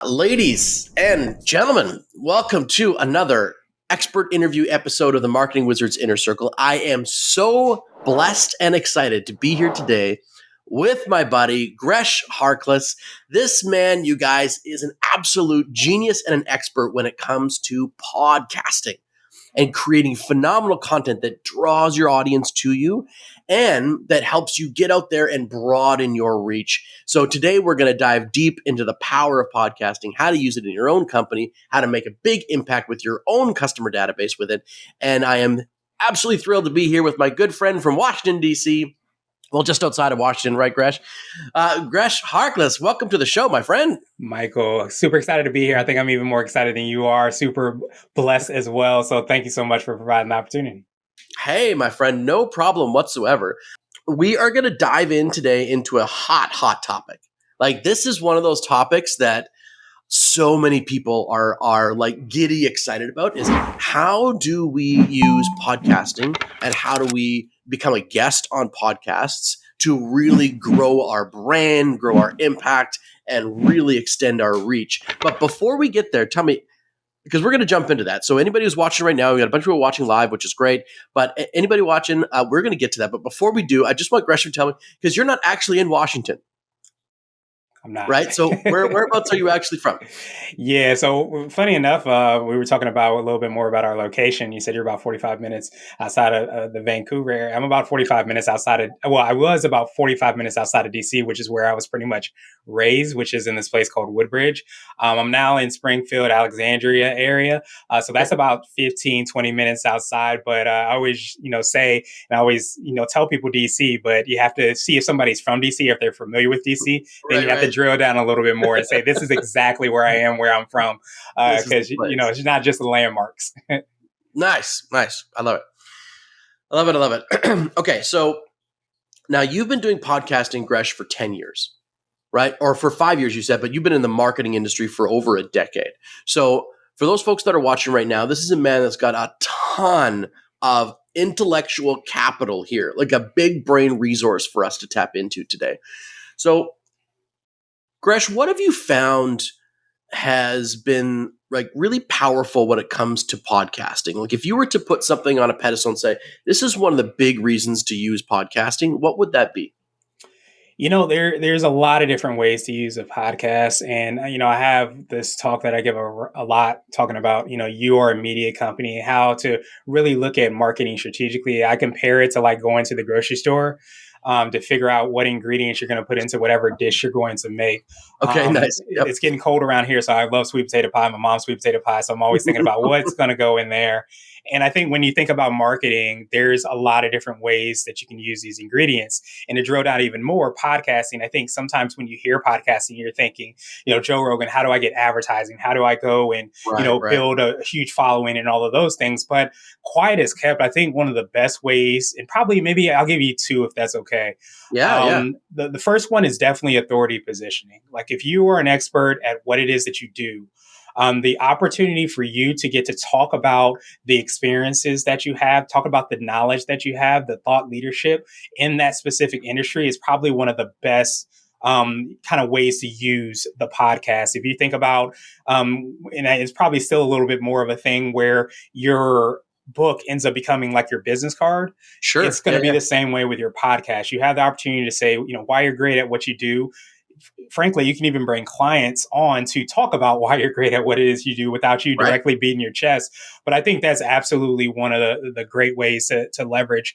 Ladies and gentlemen, welcome to another expert interview episode of the Marketing Wizards Inner Circle. I am so blessed and excited to be here today with my buddy, Gresh Harkless. This man, you guys, is an absolute genius and an expert when it comes to podcasting and creating phenomenal content that draws your audience to you and that helps you get out there and broaden your reach. So today we're going to dive deep into the power of podcasting, how to use it in your own company, how to make a big impact with your own customer database with it. And I am absolutely thrilled to be here with my good friend from Washington, D.C., well, just outside of Washington, right, Gresh? Gresh Harkless, welcome to the show, my friend. Michael, super excited to be here. I think I'm even more excited than you are. Super blessed as well. So thank you so much for providing the opportunity. Hey, my friend, no problem whatsoever. We are going to dive in today into a hot topic. Like, this is one of those topics that so many people are like giddy excited about, is how do we use podcasting and how do we become a guest on podcasts to really grow our brand, grow our impact, and really extend our reach. But before we get there, tell me, because we're going to jump into that. So anybody who's watching right now, we got a bunch of people watching live, which is great. But anybody watching, we're going to get to that. But before we do, I just want Gresh to tell me, because you're not actually in Washington. I'm not. Right? So whereabouts are you actually from? Yeah. So funny enough, we were talking about a little bit more about our location. You said you're about 45 minutes outside of the Vancouver area. I'm about 45 minutes outside of, well, I was about 45 minutes outside of DC, which is where I was pretty much raised, which is in this place called Woodbridge. I'm now in Springfield, Alexandria area. So that's about 15, 20 minutes outside. But I always, say, and I always, tell people DC, but you have to see if somebody's from DC, if they're familiar with DC, then you have to drill down a little bit more and say, this is exactly where I am, where I'm from. Because, it's not just the landmarks. Nice. I love it. Okay. So now you've been doing podcasting, Gresh, for 10 years, right? Or for 5 years, you said, but you've been in the marketing industry for over a decade. So for those folks that are watching right now, this is a man that's got a ton of intellectual capital here, like a big brain resource for us to tap into today. So Gresh, what have you found has been like really powerful when it comes to podcasting? Like, if you were to put something on a pedestal and say, this is one of the big reasons to use podcasting, what would that be? There's a lot of different ways to use a podcast. And, I have this talk that I give a lot talking about, you are a media company, how to really look at marketing strategically. I compare it to like going to the grocery store to figure out what ingredients you're going to put into whatever dish you're going to make. Okay, nice. Yep. It's getting cold around here, so I love sweet potato pie. My mom's sweet potato pie, so I'm always thinking about what's going to go in there. And I think when you think about marketing, there's a lot of different ways that you can use these ingredients. And to drill down even more, podcasting, I think sometimes when you hear podcasting, you're thinking, Joe Rogan, how do I get advertising? How do I go and, build a huge following and all of those things? But quiet is kept. I think one of the best ways, and probably maybe I'll give you two if that's okay. Yeah. The first one is definitely authority positioning. Like if you are an expert at what it is that you do, the opportunity for you to get to talk about the experiences that you have, talk about the knowledge that you have, the thought leadership in that specific industry is probably one of the best kind of ways to use the podcast. If you think about, and it's probably still a little bit more of a thing where your book ends up becoming like your business card. Sure. It's going to be the same way with your podcast. You have the opportunity to say, why you're great at what you do. Frankly, you can even bring clients on to talk about why you're great at what it is you do without you directly beating your chest. But I think that's absolutely one of the great ways to leverage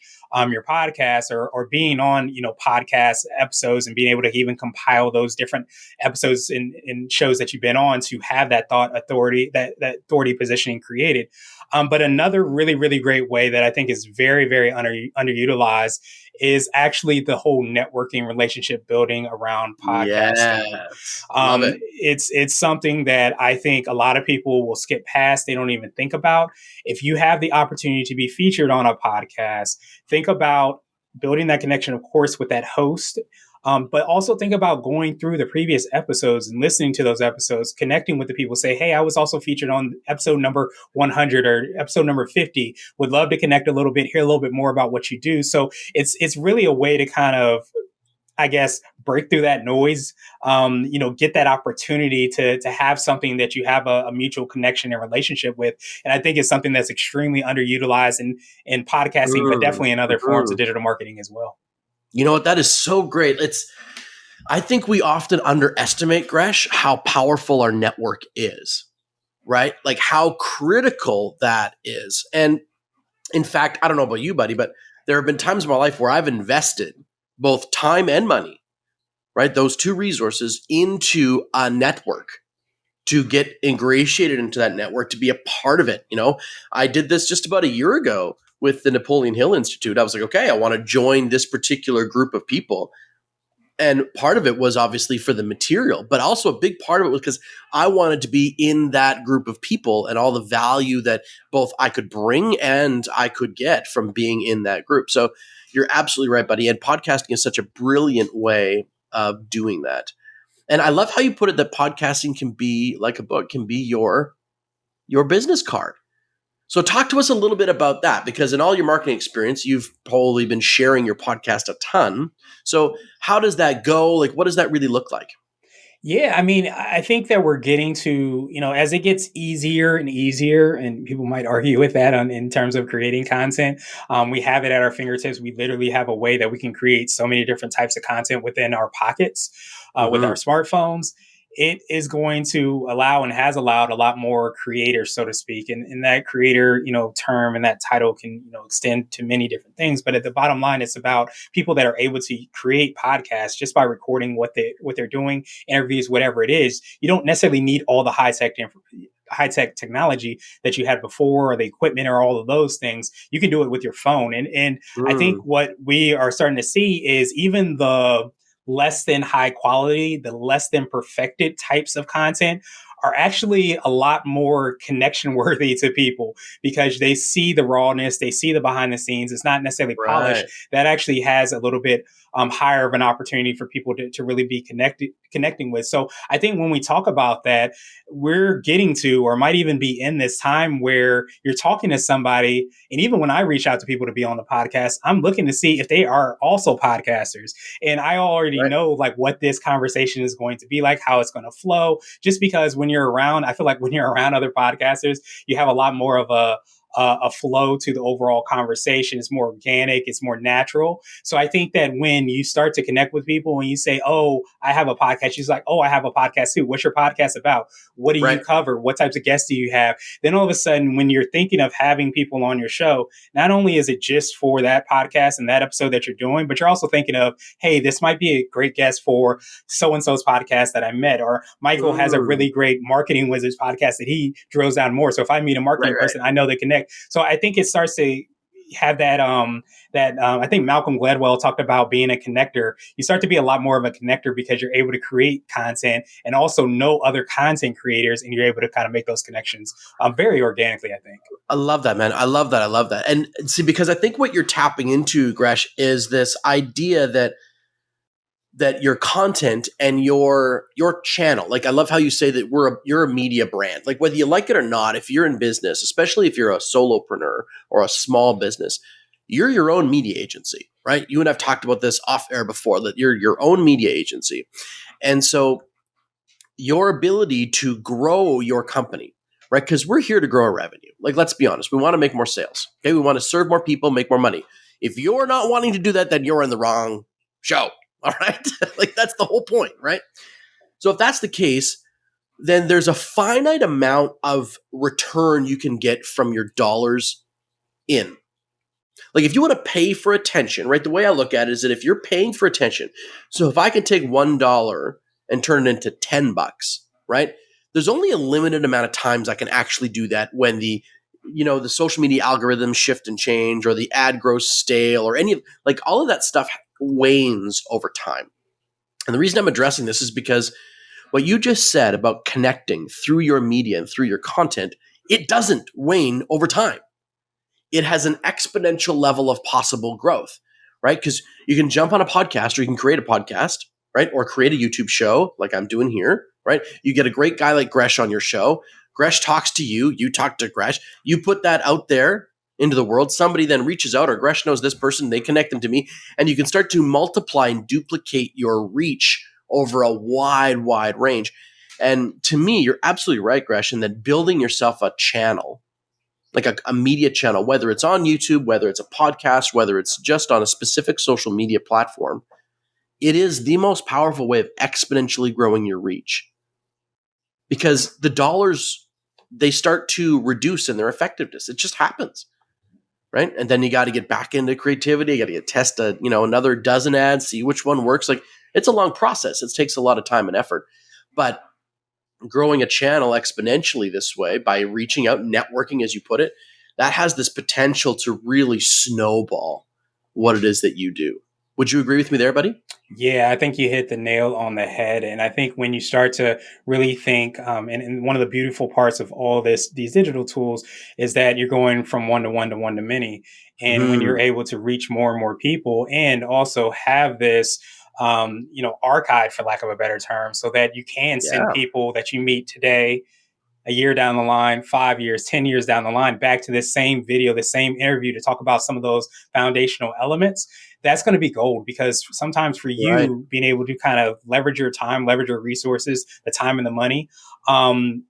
your podcast or being on, podcast episodes and being able to even compile those different episodes in shows that you've been on to have that thought authority, that authority positioning created. But another really, really great way that I think is very, very underutilized is actually the whole networking relationship building around podcasting. Yes. Love it. It's something that I think a lot of people will skip past. They don't even think about. If you have the opportunity to be featured on a podcast, think about building that connection, of course, with that host. But also think about going through the previous episodes and listening to those episodes, connecting with the people, say, hey, I was also featured on episode number 100 or episode number 50. Would love to connect a little bit, hear a little bit more about what you do. So it's really a way to kind of I guess, break through that noise, get that opportunity to have something that you have a mutual connection and relationship with. And I think it's something that's extremely underutilized in podcasting, but definitely in other forms of digital marketing as well. You know what? That is so great. I think we often underestimate, Gresh, how powerful our network is, right? Like how critical that is. And in fact, I don't know about you, buddy, but there have been times in my life where I've invested both time and money, right? Those two resources into a network to get ingratiated into that network, to be a part of it. I did this just about a year ago with the Napoleon Hill Institute. I was like, okay, I want to join this particular group of people. And part of it was obviously for the material, but also a big part of it was because I wanted to be in that group of people and all the value that both I could bring and I could get from being in that group. So you're absolutely right, buddy. And podcasting is such a brilliant way of doing that. And I love how you put it that podcasting can be like a book, can be your business card. So talk to us a little bit about that, because in all your marketing experience, you've probably been sharing your podcast a ton. So how does that go? Like, what does that really look like? Yeah, I mean, I think that we're getting to, as it gets easier and easier, and people might argue with that in terms of creating content, we have it at our fingertips. We literally have a way that we can create so many different types of content within our pockets with our smartphones. It is going to allow and has allowed a lot more creators, so to speak. And that creator, term and that title can, extend to many different things. But at the bottom line, it's about people that are able to create podcasts just by recording what they're doing, interviews, whatever it is. You don't necessarily need all the high tech technology that you had before, or the equipment, or all of those things. You can do it with your phone. And I think what we are starting to see is even the less than high quality, the less than perfected types of content are actually a lot more connection worthy to people, because they see the rawness, they see the behind the scenes. It's not necessarily polished. That actually has a little bit higher of an opportunity for people to really be connecting with. So I think when we talk about that, we're getting to, or might even be in this time where you're talking to somebody. And even when I reach out to people to be on the podcast, I'm looking to see if they are also podcasters. And I already know like what this conversation is going to be like, how it's going to flow, just because when you're around, I feel like when you're around other podcasters, you have a lot more of a flow to the overall conversation. It's more organic, it's more natural. So I think that when you start to connect with people and you say, oh, I have a podcast, she's like, oh, I have a podcast too. What's your podcast about? What do you cover? What types of guests do you have? Then all of a sudden, when you're thinking of having people on your show, not only is it just for that podcast and that episode that you're doing, but you're also thinking of, hey, this might be a great guest for so-and-so's podcast that I met, or Michael has a really great Marketing Wizards podcast that he drills down more. So if I meet a marketing person, I know they connect. So I think it starts to have that I think Malcolm Gladwell talked about being a connector. You start to be a lot more of a connector because you're able to create content and also know other content creators, and you're able to kind of make those connections very organically, I think. I love that, man. I love that. And see, because I think what you're tapping into, Gresh, is this idea that your content and your channel, like I love how you say that you're a media brand. Like whether you like it or not, if you're in business, especially if you're a solopreneur or a small business, you're your own media agency, right? You and I've talked about this off air before, that you're your own media agency. And so your ability to grow your company, right? Because we're here to grow our revenue. Like, let's be honest, we want to make more sales. Okay. We want to serve more people, make more money. If you're not wanting to do that, then you're in the wrong show. All right. Like that's the whole point, right? So if that's the case, then there's a finite amount of return you can get from your dollars in. Like if you want to pay for attention, right? The way I look at it is that if you're paying for attention, so if I can take $1 and turn it into $10, right? There's only a limited amount of times I can actually do that when the social media algorithms shift and change, or the ad grows stale, or like all of that stuff wanes over time. And the reason I'm addressing this is because what you just said about connecting through your media and through your content, it doesn't wane over time. It has an exponential level of possible growth, right? Because you can jump on a podcast, or you can create a podcast, right? Or create a YouTube show like I'm doing here, right? You get a great guy like Gresh on your show. Gresh talks to you. You talk to Gresh. You put that out there. into the world. Somebody then reaches out, or Gresh knows this person, they connect them to me, and you can start to multiply and duplicate your reach over a wide range. And to me, you're absolutely right, Gresh, in that building yourself a channel, like a media channel, whether it's on YouTube, whether it's a podcast, whether it's just on a specific social media platform, it is the most powerful way of exponentially growing your reach. Because the dollars, they start to reduce in their effectiveness. It just happens, right? And then you got to get back into creativity. You got to test another dozen ads, see which one works. Like, it's a long process. It takes a lot of time and effort. But growing a channel exponentially this way by reaching out, networking, as you put it, that has this potential to really snowball what it is that you do. Would you agree with me there, buddy? Yeah, I think you hit the nail on the head. And I think when you start to really think, and one of the beautiful parts of all these digital tools is that you're going from one to one to one to many. And when you're able to reach more and more people and also have this, archive, for lack of a better term, so that you can send people that you meet today, a year down the line, 5 years, 10 years down the line, back to this same video, the same interview to talk about some of those foundational elements, that's going to be gold. Because sometimes for you, being able to kind of leverage your time, leverage your resources, the time and the money, kind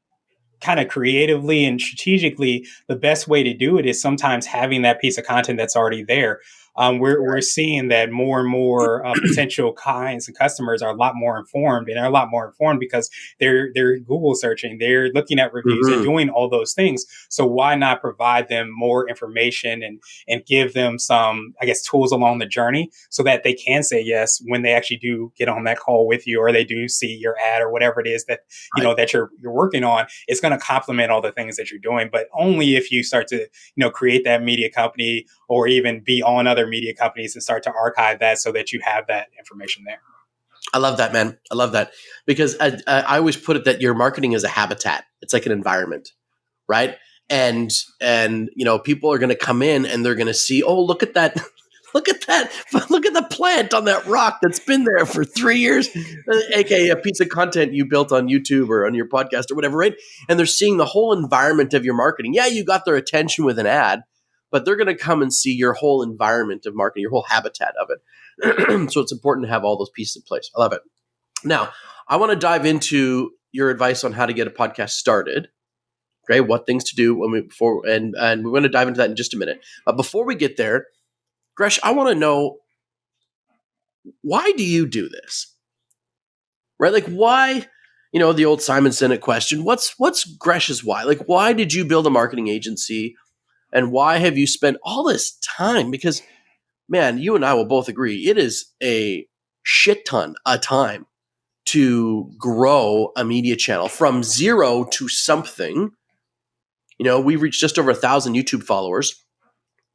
of creatively and strategically, the best way to do it is sometimes having that piece of content that's already there. We're seeing that more and more potential clients and customers are a lot more informed, and they're a lot more informed because they're Google searching, they're looking at reviews, they're doing all those things. So why not provide them more information and give them some, I guess, tools along the journey so that they can say yes when they actually do get on that call with you, or they do see your ad or whatever it is that that you're working on. It's going to complement all the things that you're doing, but only if you start to create that media company, or even be on other media companies and start to archive that so that you have that information there. I love that, man. I love that, because I always put it that your marketing is a habitat. It's like an environment, right? And people are going to come in and they're going to see, oh, look at that. Look at that. Look at the plant on that rock that's been there for 3 years, aka a piece of content you built on YouTube or on your podcast or whatever, right? And they're seeing the whole environment of your marketing. Yeah, you got their attention with an ad, but they're going to come and see your whole environment of marketing, your whole habitat of it. So it's important to have all those pieces in place. I love it. Now, I want to dive into your advice on how to get a podcast started. Okay, what things to do and we're going to dive into that in just a minute. But before we get there, Gresh, I want to know, why do you do this? Right? Like, why, the old Simon Sinek question, what's Gresh's why? Like, why did you build a marketing agency, and why have you spent all this time? Because, man, you and I will both agree, it is a shit ton of time to grow a media channel from zero to something. We've reached just over 1,000 YouTube followers.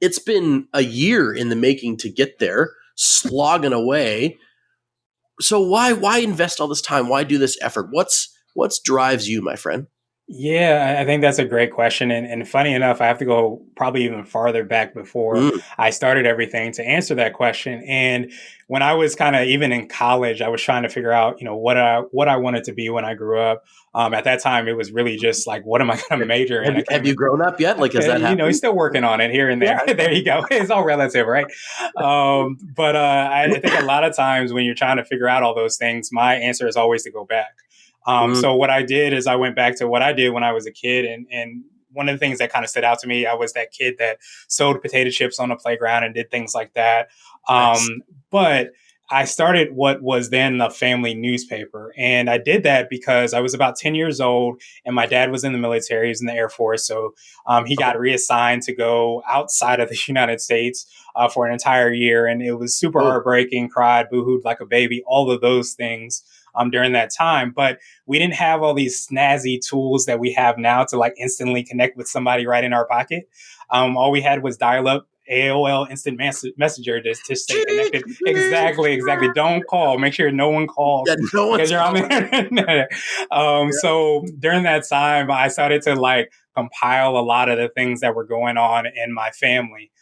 It's been a year in the making to get there, slogging away. So why invest all this time? Why do this effort? What's drives you, my friend? Yeah, I think that's a great question. And funny enough, I have to go probably even farther back before I started everything to answer that question. And when I was kind of even in college, I was trying to figure out, what I wanted to be when I grew up. At that time, it was really just like, what am I going to major in? Have you grown up yet? Like, has that happened? He's still working on it here and there. Yeah. There you go. It's all relative, right? But I think a lot of times when you're trying to figure out all those things, my answer is always to go back. So what I did is I went back to what I did when I was a kid. And one of the things that kind of stood out to me, I was that kid that sold potato chips on the playground and did things like that. Nice. But I started what was then the family newspaper. And I did that because I was about 10 years old and my dad was in the military. He was in the Air Force. So he got reassigned to go outside of the United States for an entire year. And it was super heartbreaking, cried, boohooed like a baby, all of those things. During that time, but we didn't have all these snazzy tools that we have now to like instantly connect with somebody right in our pocket. All we had was dial-up AOL instant messenger to stay connected. Exactly. Don't call. Make sure no one calls because you're on the internet. So during that time, I started to like compile a lot of the things that were going on in my family.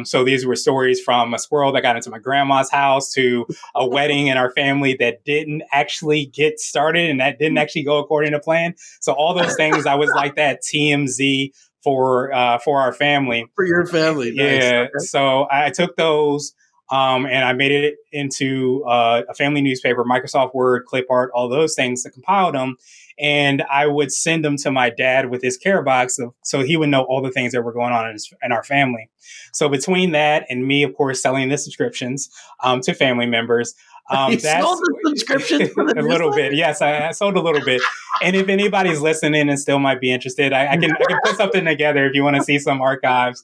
So these were stories from a squirrel that got into my grandma's house to a wedding in our family that didn't actually get started and that didn't actually go according to plan. So all those things, I was like that TMZ for our family. For your family, nice. Yeah. Okay. So I took those and I made it into a family newspaper, Microsoft Word, clip art, all those things to compile them. And I would send them to my dad with his care box so he would know all the things that were going on in our family. So between that and me, of course, selling the subscriptions to family members, You that's sold the subscriptions for the a little newsletter? bit. Yes, I sold a little bit. And if anybody's listening and still might be interested, I can put something together if you want to see some archives.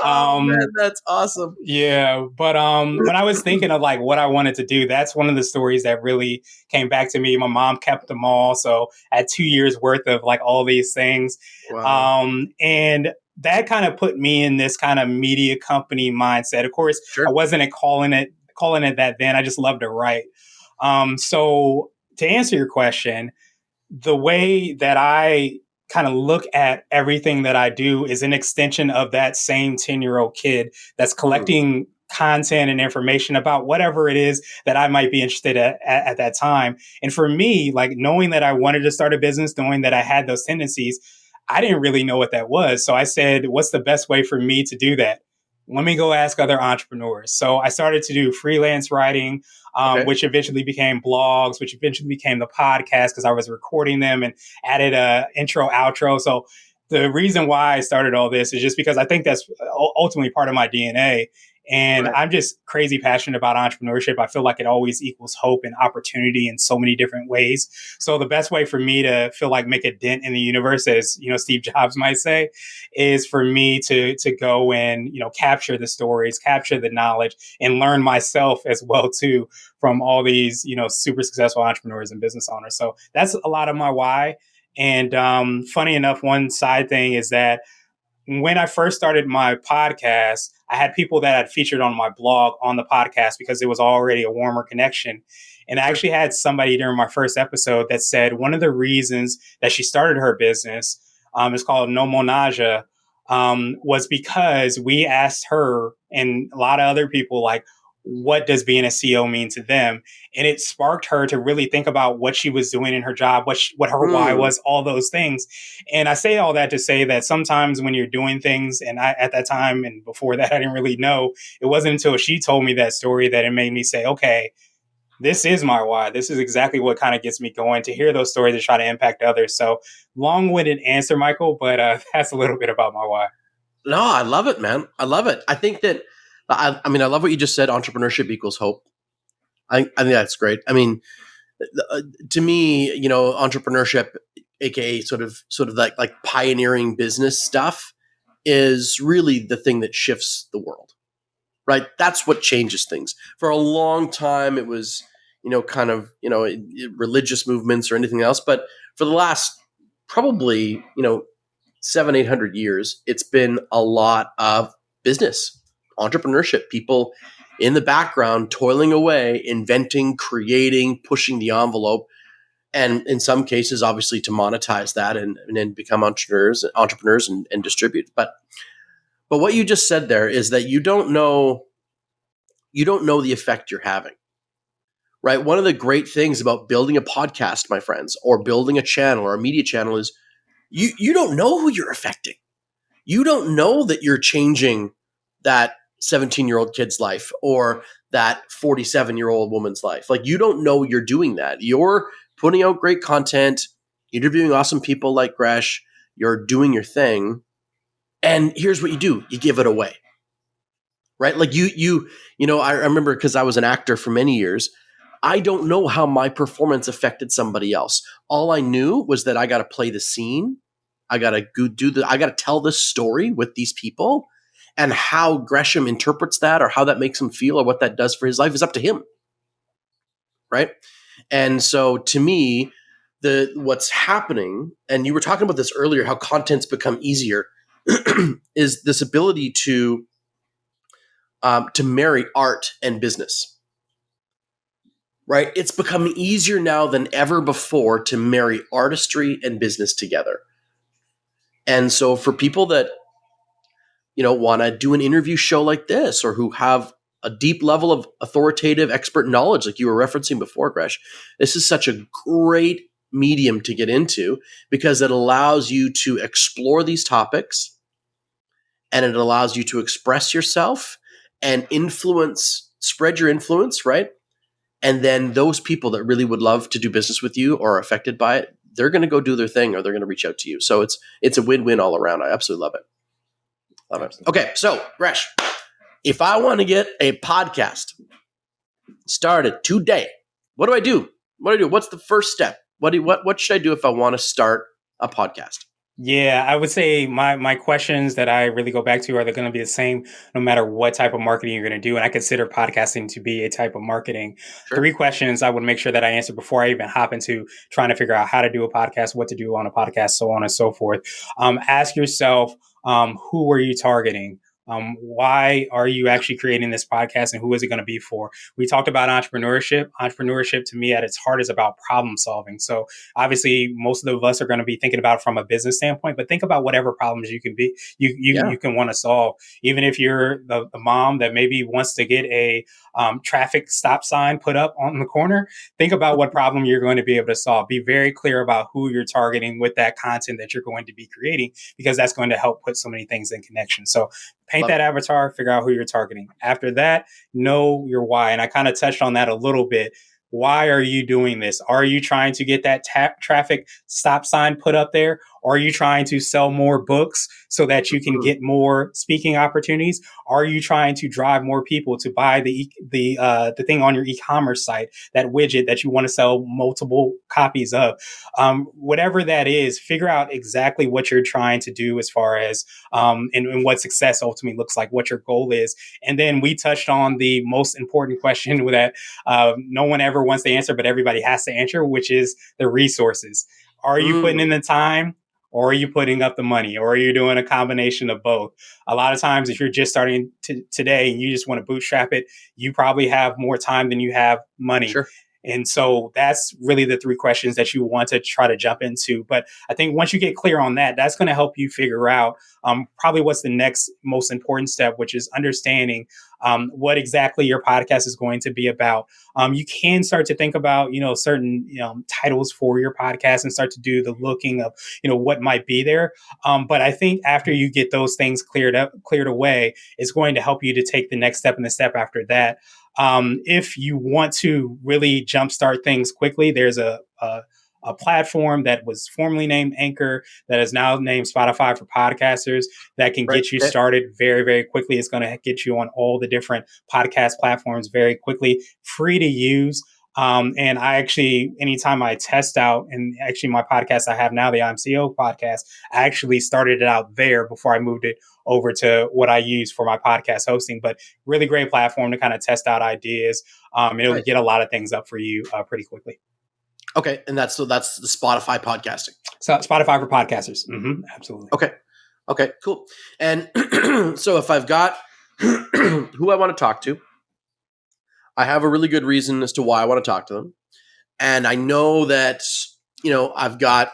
Oh man, that's awesome. Yeah, but when I was thinking of like what I wanted to do, that's one of the stories that really came back to me. My mom kept them all, so I had 2 years worth of like all these things. Wow. And that kind of put me in this kind of media company mindset. Of course, Sure. I wasn't calling it that then. I just loved to write. So to answer your question, the way that I kind of look at everything that I do is an extension of that same 10-year-old kid that's collecting content and information about whatever it is that I might be interested at that time. And for me, like knowing that I wanted to start a business, knowing that I had those tendencies, I didn't really know what that was. So I said, what's the best way for me to do that? Let me go ask other entrepreneurs. So I started to do freelance writing, which eventually became blogs, which eventually became the podcast because I was recording them and added a intro, outro. So the reason why I started all this is just because I think that's ultimately part of my DNA. And I'm just crazy passionate about entrepreneurship. I feel like it always equals hope and opportunity in so many different ways. So the best way for me to feel like make a dent in the universe, as Steve Jobs might say, is for me to go and capture the stories, capture the knowledge, and learn myself as well too from all these super successful entrepreneurs and business owners. So that's a lot of my why. And funny enough, one side thing is that when I first started my podcast, I had people that had featured on my blog on the podcast because it was already a warmer connection. And I actually had somebody during my first episode that said one of the reasons that she started her business is called No Monaja, was because we asked her and a lot of other people, like, what does being a CEO mean to them? And it sparked her to really think about what she was doing in her job, what her why was, all those things. And I say all that to say that sometimes when you're doing things, and I, at that time and before that, I didn't really know, it wasn't until she told me that story that it made me say, okay, this is my why. This is exactly what kind of gets me going to hear those stories and try to impact others. So long-winded answer, Michael, but that's a little bit about my why. No, I love it, man. I love it. I think that, I mean, I love what you just said. Entrepreneurship equals hope. I think that's great. I mean, to me, entrepreneurship, aka sort of like pioneering business stuff, is really the thing that shifts the world, right? That's what changes things. For a long time, it was, kind of, religious movements or anything else. But for the last probably, 700-800 years, it's been a lot of business, entrepreneurship, people in the background toiling away, inventing, creating, pushing the envelope, and in some cases, obviously, to monetize that and then become entrepreneurs and distribute. But what you just said there is that you don't know the effect you're having. Right? One of the great things about building a podcast, my friends, or building a channel or a media channel is you don't know who you're affecting. You don't know that you're changing that 17-year-old kid's life or that 47-year-old woman's life. Like, you don't know you're doing that. You're putting out great content, interviewing awesome people like Gresh, you're doing your thing. And here's what you do. You give it away. Right? Like I remember, because I was an actor for many years, I don't know how my performance affected somebody else. All I knew was that I got to play the scene. I got to I got to tell this story with these people, and how Gresham interprets that or how that makes him feel or what that does for his life is up to him. Right? And so to me, what's happening, and you were talking about this earlier, how content's become easier, is this ability to marry art and business. Right? It's become easier now than ever before to marry artistry and business together. And so for people that, want to do an interview show like this, or who have a deep level of authoritative expert knowledge, like you were referencing before, Gresh, this is such a great medium to get into because it allows you to explore these topics and it allows you to express yourself and spread your influence, right? And then those people that really would love to do business with you or are affected by it, they're going to go do their thing or they're going to reach out to you. So it's a win-win all around. I absolutely love it. Love it. Okay, so Gresh, if I want to get a podcast started today, what do I do? What's the first step? What should I do if I want to start a podcast? Yeah, I would say my questions that I really go back to are they going to be the same no matter what type of marketing you're going to do, and I consider podcasting to be a type of marketing. Sure. 3 questions I would make sure that I answer before I even hop into trying to figure out how to do a podcast, what to do on a podcast, so on and so forth. Ask yourself, who are you targeting? Why are you actually creating this podcast, and who is it going to be for? We talked about entrepreneurship. Entrepreneurship, to me, at its heart, is about problem solving. So obviously, most of us are going to be thinking about it from a business standpoint, but think about whatever problems you can want to solve. Even if you're the mom that maybe wants to get a traffic stop sign put up on the corner, think about what problem you're going to be able to solve. Be very clear about who you're targeting with that content that you're going to be creating, because that's going to help put so many things in connection. So paint that avatar, figure out who you're targeting. After that, know your why. And I kind of touched on that a little bit. Why are you doing this? Are you trying to get that traffic stop sign put up there? Or are you trying to sell more books so that you can get more speaking opportunities? Are you trying to drive more people to buy the thing on your e-commerce site, that widget that you want to sell multiple copies of? Whatever that is, figure out exactly what you're trying to do as far as and what success ultimately looks like, what your goal is. And then we touched on the most important question that no one ever wants to answer, but everybody has to answer, which is the resources. Are you putting in the time? Or are you putting up the money? Or are you doing a combination of both? A lot of times, if you're just starting today and you just want to bootstrap it, you probably have more time than you have money. Sure. And so that's really the 3 questions that you want to try to jump into. But I think once you get clear on that, that's going to help you figure out probably what's the next most important step, which is understanding what exactly your podcast is going to be about. You can start to think about, certain, titles for your podcast and start to do the looking of, what might be there. But I think after you get those things cleared away, it's going to help you to take the next step and the step after that. If you want to really jumpstart things quickly, there's a platform that was formerly named Anchor that is now named Spotify for podcasters that can get you started very, very quickly. It's going to get you on all the different podcast platforms very quickly, free to use. And I actually, anytime I test out, and actually my podcast I have now, the IMCO podcast, I actually started it out there before I moved it over to what I use for my podcast hosting. But really great platform to kind of test out ideas. It'll get a lot of things up for you pretty quickly. Okay, and that's the Spotify podcasting. So Spotify for podcasters. Mm-hmm, absolutely. Okay, cool. And so if I've got who I want to talk to, I have a really good reason as to why I want to talk to them. And I know that, I've got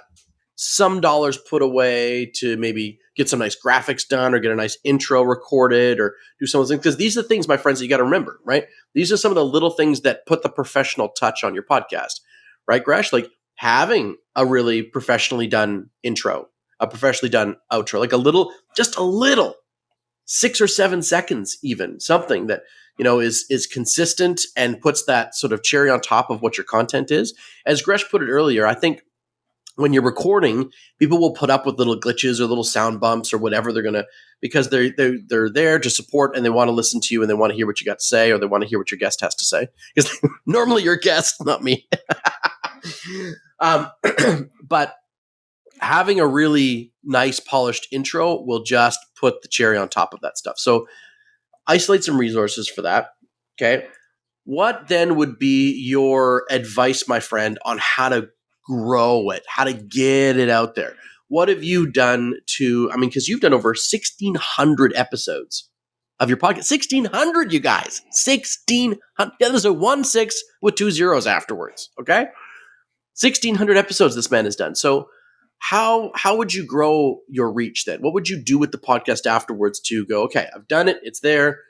some dollars put away to maybe get some nice graphics done or get a nice intro recorded or do something. Because these are the things, my friends, that you got to remember, right? These are some of the little things that put the professional touch on your podcast, right, Gresh? Like having a really professionally done intro, a professionally done outro, like just a little 6 or 7 seconds, even something that, is consistent and puts that sort of cherry on top of what your content is. As Gresh put it earlier, I think when you're recording, people will put up with little glitches or little sound bumps or whatever they're going to, because they're there to support and they want to listen to you and they want to hear what you got to say or they want to hear what your guest has to say. Because normally your guest, not me. But having a really nice polished intro will just put the cherry on top of that stuff. So isolate some resources for that. Okay. What then would be your advice, my friend, on how to grow it, how to get it out there? What have you done because you've done over 1,600 episodes of your podcast. 1,600, you guys. 1,600. Yeah, there's a 1-6 with 2 zeros afterwards. Okay. 1,600 episodes this man has done. So how would you grow your reach then? What would you do with the podcast afterwards to go, okay, I've done it. It's there.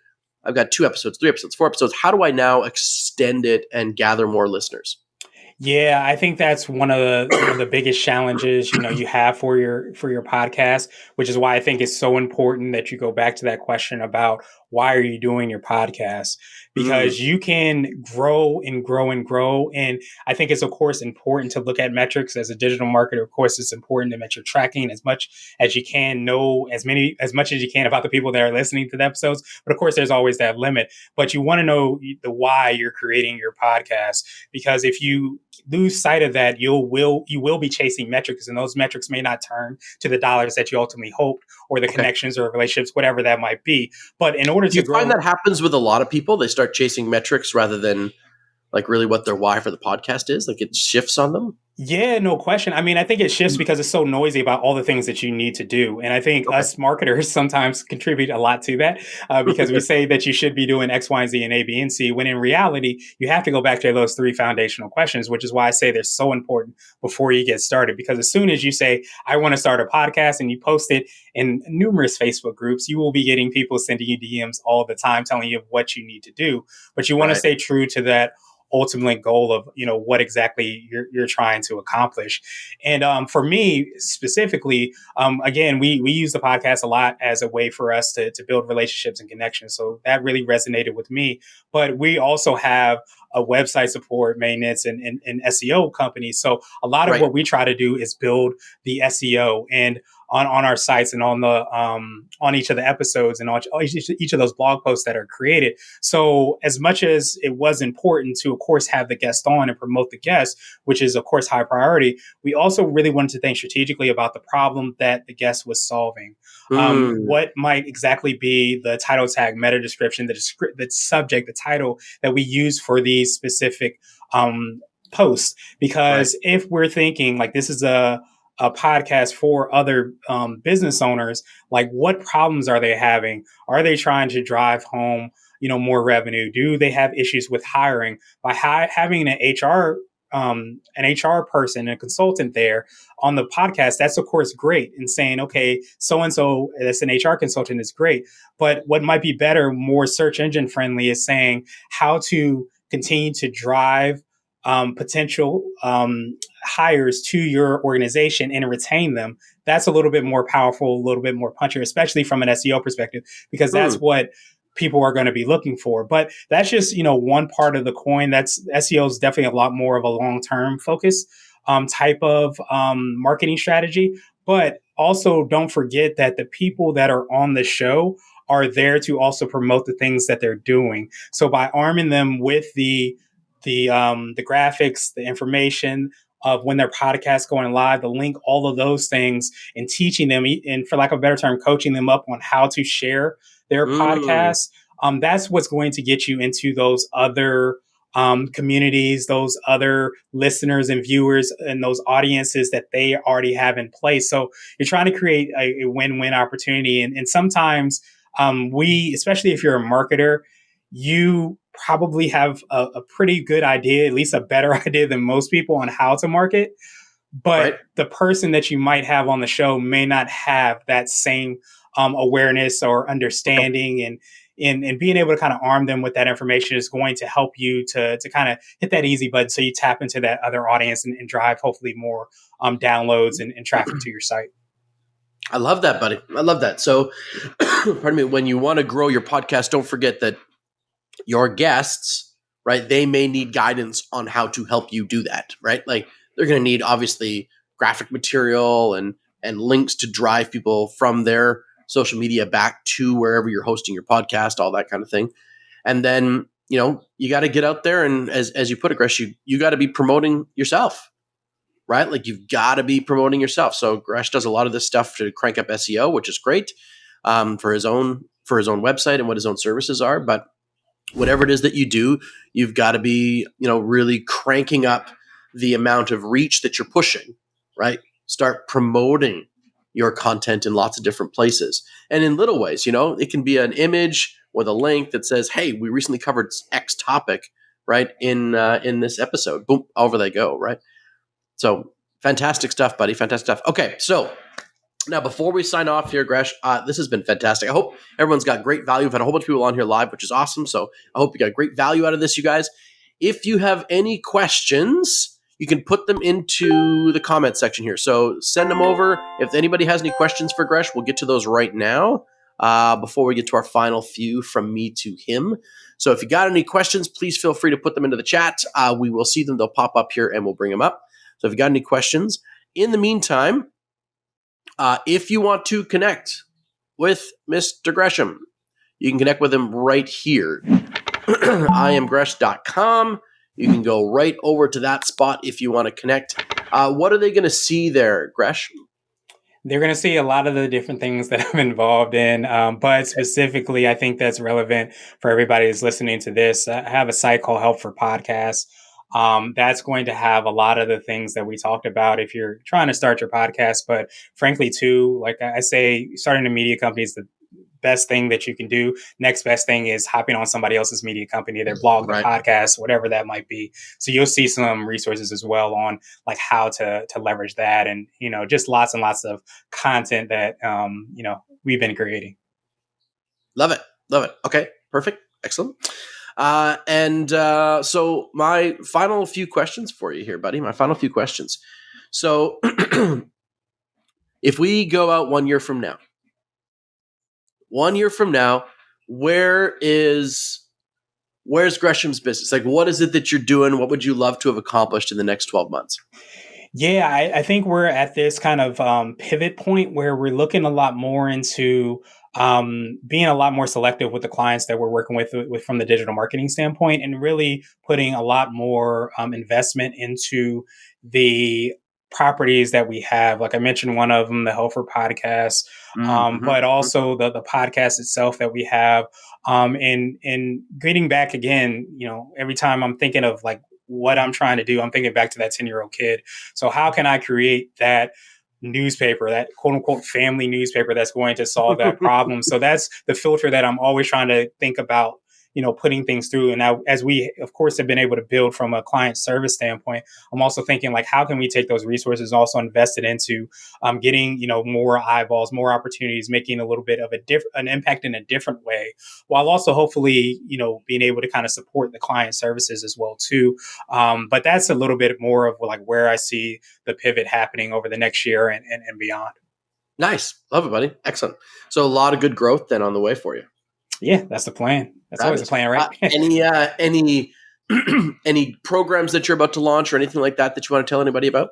I've got 2 episodes, 3 episodes, 4 episodes. How do I now extend it and gather more listeners? Yeah, I think that's one of the biggest challenges, you have for your podcast, which is why I think it's so important that you go back to that question about why are you doing your podcast? Mm, Because you can grow and grow and grow. And I think it's of course important to look at metrics as a digital marketer. Of course, it's important to metric tracking as much as you can, know as much as you can about the people that are listening to the episodes. But of course, there's always that limit. But you want to know the why you're creating your podcast, because if you lose sight of that, you will be chasing metrics, and those metrics may not turn to the dollars that you ultimately hoped, or the okay. connections or relationships, whatever that might be. But in order Do to you find grow, that happens with a lot of people? They start chasing metrics rather than like really what their why for the podcast is. Like it shifts on them. yeah, no question. I mean, I think it shifts Mm, because it's so noisy about all the things that you need to do. And I think okay. us marketers sometimes contribute a lot to that, because we say that you should be doing X, Y, and Z, and A, B, and C, when in reality, you have to go back to those three foundational questions, which is why I say they're so important before you get started. Because as soon as you say, I want to start a podcast, and you post it in numerous Facebook groups, you will be getting people sending you DMs all the time telling you what you need to do. But you want to Right. stay true to that ultimate goal of what exactly you're trying to accomplish. And for me specifically, again, we use the podcast a lot as a way for us to build relationships and connections, so that really resonated with me. But we also have a website support, maintenance, and SEO company, so a lot of Right. what we try to do is build the SEO and on our sites, and on each of the episodes, and on each of those blog posts that are created. So as much as it was important to, of course, have the guest on and promote the guest, which is, of course, high priority, we also really wanted to think strategically about the problem that the guest was solving. Mm, What might exactly be the title tag, meta description, the subject, the title that we use for these specific posts? right. Because if we're thinking like this is a podcast for other business owners, like what problems are they having? Are they trying to drive home more revenue? Do they have issues with hiring? By having an HR person, a consultant there on the podcast, that's of course great. And saying, okay, so and so, that's an HR consultant, is great. But what might be better, more search engine friendly, is saying how to continue to drive potential hires to your organization and retain them. That's a little bit more powerful, a little bit more punchier, especially from an SEO perspective, because that's Mm, what people are going to be looking for. But that's just one part of the coin. That's SEO is definitely a lot more of a long term focus type of marketing strategy. But also don't forget that the people that are on the show are there to also promote the things that they're doing. So by arming them with the graphics, the information of when their podcast going live, the link, all of those things, and teaching them, and for lack of a better term, coaching them up on how to share their mm, podcast. That's what's going to get you into those other communities, those other listeners and viewers, and those audiences that they already have in place. So you're trying to create a win-win opportunity, and sometimes especially if you're a marketer, you probably have a pretty good idea, at least a better idea than most people, on how to market. But right. the person that you might have on the show may not have that same awareness or Okay. understanding, and being able to kind of arm them with that information is going to help you to kind of hit that easy button, so you tap into that other audience, and drive hopefully more downloads and traffic to your site. I love that, buddy. I love that. So, pardon me, when you want to grow your podcast, don't forget that your guests, right, they may need guidance on how to help you do that, right? Like they're going to need obviously graphic material and links to drive people from their social media back to wherever you're hosting your podcast, all that kind of thing. And then, you got to get out there and as you put it, Gresh, you got to be promoting yourself, right? Like you've got to be promoting yourself. So Gresh does a lot of this stuff to crank up SEO, which is great, for his own website and what his own services are. But whatever it is that you do, you've got to be, really cranking up the amount of reach that you're pushing, right? Start promoting your content in lots of different places and in little ways. It can be an image with a link that says, "Hey, we recently covered X topic, right? In this episode." Boom, over they go, right? So fantastic stuff, buddy. Fantastic stuff. Okay, so now, before we sign off here, Gresh, this has been fantastic. I hope everyone's got great value. We've had a whole bunch of people on here live, which is awesome. So I hope you got great value out of this, you guys. If you have any questions, you can put them into the comment section here. So send them over. If anybody has any questions for Gresh, we'll get to those right now before we get to our final few from me to him. So if you got any questions, please feel free to put them into the chat. We will see them. They'll pop up here and we'll bring them up. So if you got any questions, in the meantime, if you want to connect with Mr. Gresham, you can connect with him right here. iamgresh.com. You can go right over to that spot if you want to connect. What are they going to see there, Gresh? They're going to see a lot of the different things that I'm involved in, but specifically, I think that's relevant for everybody who's listening to this. I have a site called Help for Podcasts. That's going to have a lot of the things that we talked about if you're trying to start your podcast. But frankly, too, like I say, starting a media company is the best thing that you can do. Next best thing is hopping on somebody else's media company, their blog, their podcast, whatever that might be. So you'll see some resources as well on like how to leverage that, and just lots and lots of content that we've been creating. Love it. Okay, perfect, excellent. So my final few questions for you here, buddy. So if we go out 1 year from now, where's Gresham's business? Like, what is it that you're doing? What would you love to have accomplished in the next 12 months? Yeah, I think we're at this kind of pivot point where we're looking a lot more into being a lot more selective with the clients that we're working with from the digital marketing standpoint, and really putting a lot more investment into the properties that we have. Like I mentioned, one of them, the Helfer podcast, but also the podcast itself that we have. And getting back again, every time I'm thinking of like what I'm trying to do, I'm thinking back to that 10-year-old kid. So how can I create that newspaper, that quote unquote family newspaper that's going to solve that problem? So that's the filter that I'm always trying to think about, putting things through. And now, as we, of course, have been able to build from a client service standpoint, I'm also thinking like, how can we take those resources and also invest it into getting, more eyeballs, more opportunities, making a little bit of an impact in a different way, while also hopefully, being able to kind of support the client services as well too. But that's a little bit more of like where I see the pivot happening over the next year and beyond. Nice. Love it, buddy. Excellent. So a lot of good growth then on the way for you. Yeah, that's the plan. That's always the plan, right? Any programs that you're about to launch or anything like that you want to tell anybody about?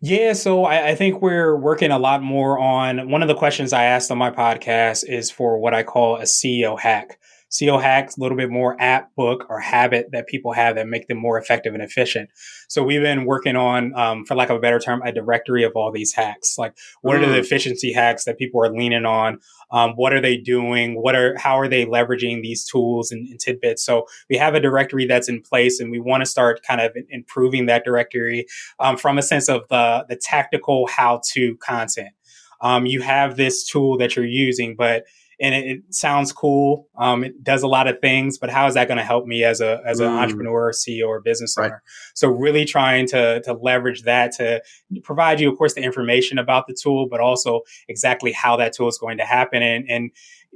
Yeah, so I think we're working a lot more on, one of the questions I asked on my podcast is for what I call a CEO hack. CEO hacks, a little bit more app, book, or habit that people have that make them more effective and efficient. So we've been working on, for lack of a better term, a directory of all these hacks. Like, what are the efficiency hacks that people are leaning on? What are they doing? How are they leveraging these tools and tidbits? So we have a directory that's in place, and we want to start kind of improving that directory from a sense of the tactical how-to content. You have this tool that you're using, and it sounds cool. It does a lot of things, but how is that going to help me as an entrepreneur, CEO, or business owner? So really trying to leverage that to provide you, of course, the information about the tool, but also exactly how that tool is going to happen. And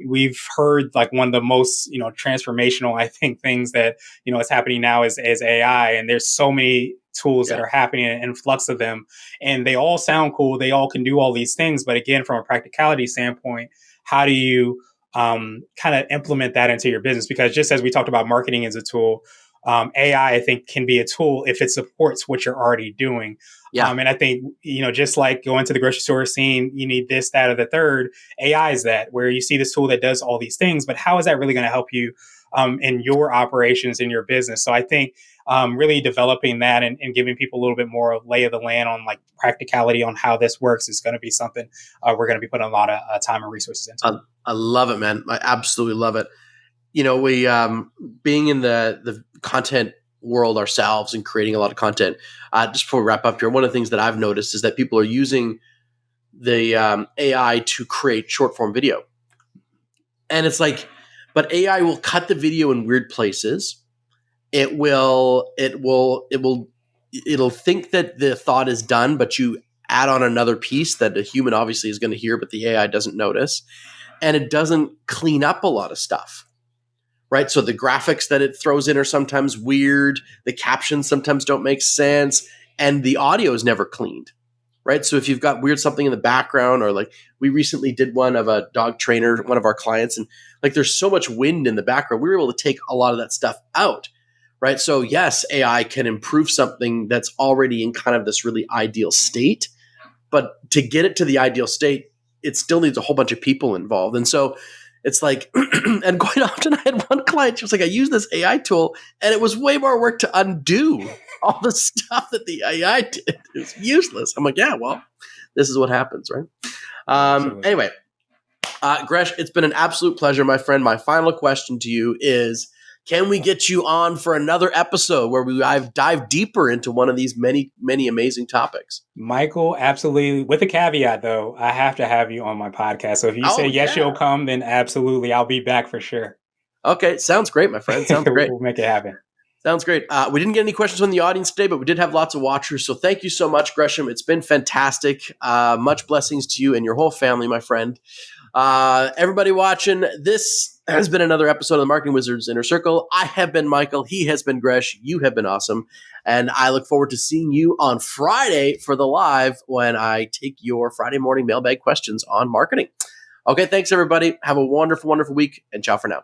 we've heard like one of the most, transformational, I think, things that, is happening now is AI. And there's so many tools that are happening, an influx of them, and they all sound cool. They all can do all these things. But again, from a practicality standpoint, how do you kind of implement that into your business? Because just as we talked about marketing as a tool, AI, I think, can be a tool if it supports what you're already doing. And I think, just like going to the grocery store, seeing you need this, that, or the third, AI is that, where you see this tool that does all these things, but how is that really going to help you in your operations, in your business? So I think really developing that and giving people a little bit more of lay of the land on like practicality on how this works is going to be something we're going to be putting a lot of time and resources into. I love it, man. I absolutely love it. We being in the content world ourselves and creating a lot of content. Just before we wrap up here, one of the things that I've noticed is that people are using the AI to create short form video, and it's like, but AI will cut the video in weird places. It'll think that the thought is done, but you add on another piece that a human obviously is going to hear, but the AI doesn't notice, and it doesn't clean up a lot of stuff. Right. So the graphics that it throws in are sometimes weird. The captions sometimes don't make sense. and the audio is never cleaned, right? So if you've got weird something in the background, or like we recently did one of a dog trainer, one of our clients, and like there's so much wind in the background, we were able to take a lot of that stuff out, right? So yes, AI can improve something that's already in kind of this really ideal state, but to get it to the ideal state, it still needs a whole bunch of people involved. And so it's like, and quite often I had one client, she was like, I use this AI tool and it was way more work to undo all the stuff that the AI did. It was useless. I'm like, yeah, well, this is what happens, right? Anyway, Gresh, it's been an absolute pleasure, my friend. My final question to you is, can we get you on for another episode where we dive deeper into one of these many, many amazing topics? Michael, absolutely. With a caveat, though, I have to have you on my podcast. So if you say yes, you'll come, then absolutely, I'll be back for sure. Okay, sounds great, my friend. Sounds great. We'll make it happen. Sounds great. We didn't get any questions from the audience today, but we did have lots of watchers. So thank you so much, Gresham. It's been fantastic. Much blessings to you and your whole family, my friend. Everybody watching, this has been another episode of the Marketing Wizards Inner Circle. I have been Michael. He has been Gresh. You have been awesome. And I look forward to seeing you on Friday for the live when I take your Friday morning mailbag questions on marketing. Okay, thanks, everybody. Have a wonderful, wonderful week, and ciao for now.